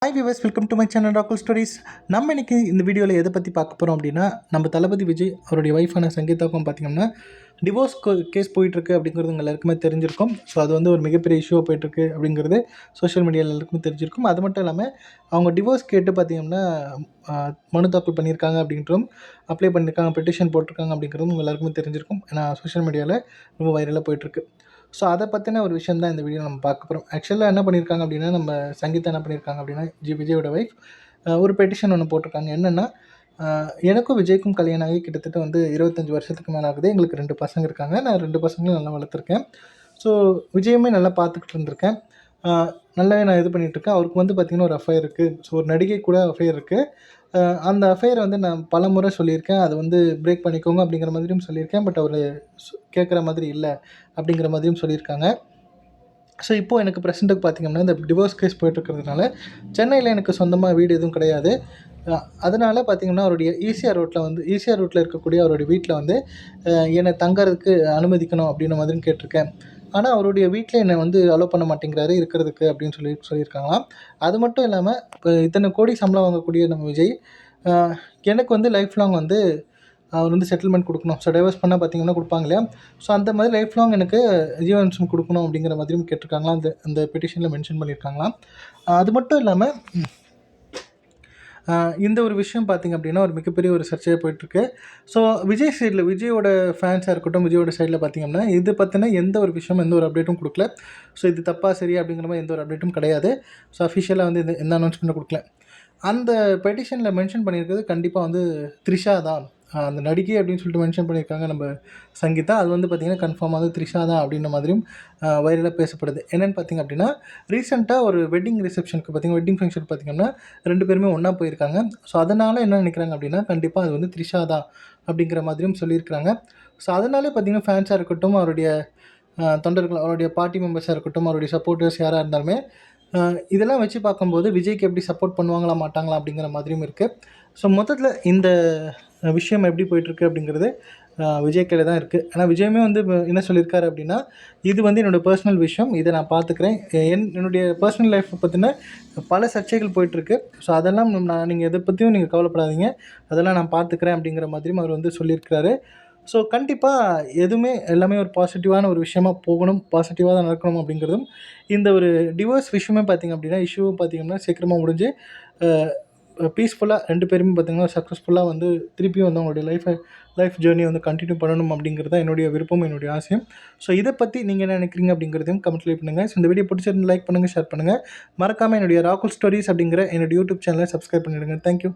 Hi viewers, welcome to my channel ராகுல் stories. நம்ம இன்றைக்கி இந்த வீடியோவில் எதை பற்றி பார்க்க போகிறோம் அப்படின்னா, நம்ம தளபதி விஜய் அவருடைய ஒய்ஃபான சங்கீதாவுக்கும் பார்த்திங்கன்னா டிவோர்ஸ் கேஸ் போயிட்டுருக்கு அப்படிங்கிறது உங்கள் எல்லாருக்குமே தெரிஞ்சிருக்கும். ஸோ அது வந்து ஒரு மிகப்பெரிய இஷ்யூவாக போயிட்டுருக்கு அப்படிங்கிறது சோஷியல் மீடியாவில் எல்லாருக்குமே தெரிஞ்சிருக்கும். அது மட்டும் இல்லாமல் அவங்க டிவோர்ஸ் கேட்டு பார்த்திங்கன்னா மனு தாக்கல் பண்ணியிருக்காங்க அப்படின்றதும், அப்ளை பண்ணியிருக்காங்க, பெட்டிஷன் போட்டிருக்காங்க அப்படிங்கிறதும் உங்கள் எல்லாருக்குமே தெரிஞ்சிருக்கும். ஏன்னா சோஷியல் மீடியாவில் ரொம்ப வைரலாக போயிட்டுருக்கு. ஸோ அதை பற்றின ஒரு விஷயம் தான் இந்த வீடியோ நம்ம பார்க்க போகிறோம். ஆக்சுவலாக என்ன பண்ணியிருக்காங்க அப்படின்னா, நம்ம சங்கீதா என்ன பண்ணியிருக்காங்க அப்படின்னா, விஜயோட ஒய்ஃப் ஒரு பெட்டிஷன் ஒன்று போட்டிருக்காங்க. என்னென்னா, எனக்கும் விஜய்க்கும் கல்யாணம் ஆகி கிட்டத்தட்ட வந்து 25 வருஷத்துக்கு மேலே ஆகுது. எங்களுக்கு 2 பசங்க இருக்காங்க. நான் 2 பசங்களும் நல்லா வளர்த்துருக்கேன். ஸோ விஜயுமே நல்லா பார்த்துக்கிட்டு இருந்திருக்கேன். நல்லாவே நான் இது பண்ணிகிட்ருக்கேன். அவருக்கு வந்து பார்த்திங்கன்னா ஒரு அஃபையர் இருக்குது. ஸோ ஒரு நடிகை கூட அஃபையர் இருக்குது. அந்த அஃபையரை வந்து நான் பல முறை சொல்லியிருக்கேன். அதை வந்து பிரேக் பண்ணிக்கோங்க அப்படிங்கிற மாதிரியும் சொல்லியிருக்கேன். பட் அவர் கேட்குற மாதிரி இல்லை அப்படிங்கிற மாதிரியும் சொல்லியிருக்காங்க. ஸோ இப்போது எனக்கு ப்ரெசென்ட்டுக்கு பார்த்திங்கன்னா இந்த டிவோர்ஸ் கேஸ் போயிட்டுருக்கிறதுனால சென்னையில் எனக்கு சொந்தமாக வீடு எதுவும் கிடையாது. அதனால் பார்த்திங்கன்னா அவருடைய ஈசிஆர் ரோட்டில் இருக்கக்கூடிய அவருடைய வீட்டில் வந்து என்னை தங்கறதுக்கு அனுமதிக்கணும் அப்படின்ற மாதிரியும் கேட்டிருக்கேன். ஆனால் அவருடைய வீட்டில் என்னை வந்து அலோவ் பண்ண மாட்டேங்கிறாரு இருக்கிறதுக்கு அப்படின்னு சொல்லியிருக்காங்களாம். அது மட்டும் இல்லாமல் இப்போ இத்தனை கோடி சம்பளம் வாங்கக்கூடிய நம்ம விஜய் எனக்கு வந்து லைஃப் லாங் வந்து அவர் வந்து செட்டில்மெண்ட் கொடுக்கணும். ஸோ டைவர்ஸ் பண்ணால் பார்த்திங்கன்னா கொடுப்பாங்க இல்லையா? ஸோ அந்த மாதிரி லைஃப் லாங் எனக்கு ஜீவன்சம் கொடுக்கணும் அப்படிங்கிற மாதிரியும் கேட்டிருக்காங்களாம். அந்த பெட்டிஷனில் மென்ஷன் பண்ணியிருக்காங்களாம். அது மட்டும் இல்லாமல் இந்த ஒரு விஷயம் பார்த்திங்க அப்படின்னா ஒரு மிகப்பெரிய ஒரு சர்ச்சையாக போயிட்டுருக்கு. ஸோ விஜயோட ஃபேன்ஸாக இருக்கட்டும், விஜயோட சைடில் பார்த்திங்கன்னா இது பற்றின எந்த ஒரு விஷயமும் எந்த ஒரு அப்டேட்டும் கொடுக்கல. ஸோ இது தப்பாக சரியா அப்படிங்கிற மாதிரி எந்த ஒரு அப்டேட்டும் கிடையாது. ஸோ அஃபிஷியலாக வந்து எந்த அனௌன்ஸ்மெண்ட்டும் கொடுக்கல. அந்த பெட்டிஷனில் மென்ஷன் பண்ணியிருக்கிறது கண்டிப்பாக வந்து த்ரிஷா தான், அந்த நடிகை அப்படின்னு சொல்லிட்டு மென்ஷன் பண்ணியிருக்காங்க நம்ம சங்கீதா. அது வந்து பார்த்திங்கன்னா கன்ஃபார்மாக வந்து த்ரிஷா தான் அப்படின்ற மாதிரியும் வைரலாக பேசப்படுது. என்னென்னு பார்த்திங்க அப்படின்னா, ரீசெண்டாக ஒரு வெட்டிங் ஃபங்க்ஷன் பார்த்திங்கன்னா 2 பேருமே ஒன்றா போயிருக்காங்க. ஸோ அதனால் என்ன நினைக்கிறாங்க அப்படின்னா, கண்டிப்பாக அது வந்து த்ரிஷா தான் அப்படிங்கிற மாதிரியும் சொல்லியிருக்கிறாங்க. ஸோ அதனாலே பார்த்திங்கன்னா ஃபேன்ஸாக இருக்கட்டும், அவருடைய தொண்டர்கள், அவருடைய பார்ட்டி மெம்பர்ஸாக இருக்கட்டும், அவருடைய சப்போர்ட்டர்ஸ் யாராக இருந்தாலுமே இதெல்லாம் வச்சு பார்க்கும்போது விஜய்க்கு எப்படி சப்போர்ட் பண்ணுவாங்களா மாட்டாங்களா அப்படிங்கிற மாதிரியும் இருக்குது. ஸோ மொத்தத்தில் இந்த விஷயம் எப்படி போயிட்டுருக்கு அப்படிங்கிறது விஜய் கையில் தான் இருக்குது. ஆனால் விஜயுமே வந்து என்ன சொல்லியிருக்காரு அப்படின்னா, இது வந்து என்னோடய பர்சனல் விஷயம், இதை நான் பார்த்துக்கிறேன். என்னுடைய பர்சனல் லைஃப்பை பற்றின பல சர்ச்சைகள் போயிட்டுருக்கு. ஸோ அதெல்லாம் நீங்கள் எதை பற்றியும் நீங்கள் கவலைப்படாதீங்க, அதெல்லாம் நான் பார்த்துக்கிறேன் அப்படிங்கிற மாதிரியும் அவர் வந்து சொல்லியிருக்கிறாரு. ஸோ கண்டிப்பாக எல்லாமே ஒரு பாசிட்டிவான ஒரு விஷயமா போகணும், பாசிட்டிவாக தான் நடக்கணும் அப்படிங்கிறதும், இந்த ஒரு டிவோர்ஸ் விஷயமே பார்த்திங்க அப்படின்னா இஷ்யூவும் பார்த்திங்கன்னா சீக்கிரமாக முடிஞ்சு பீஸ்ஃபுல்லாக 2 பேருமே பார்த்திங்கன்னா சக்ஸஸ்ஃபுல்லாக வந்து திருப்பியும் வந்து அவங்களுடைய லைஃப் ஜேர்னியை வந்து கண்டினியூ பண்ணணும் அப்படிங்கிறது தான் என்னுடைய விருப்பம், என்னுடைய ஆசையும். ஸோ இதை பற்றி நீங்கள் என்ன நினைக்கிறீங்க அப்படிங்கிறதையும் கமெண்ட்ல பண்ணுங்கள். ஸோ இந்த வீடியோ பிடிச்சிருந்து லைக் பண்ணுங்கள், ஷேர் பண்ணுங்கள். மறக்காமல் என்னுடைய ராகுல் ஸ்டோரிஸ் அப்படிங்கிற என்னுடைய யூடியூப் சேனலை சப்ஸ்கிரைப் பண்ணிவிடுங்க. தேங்க்யூ.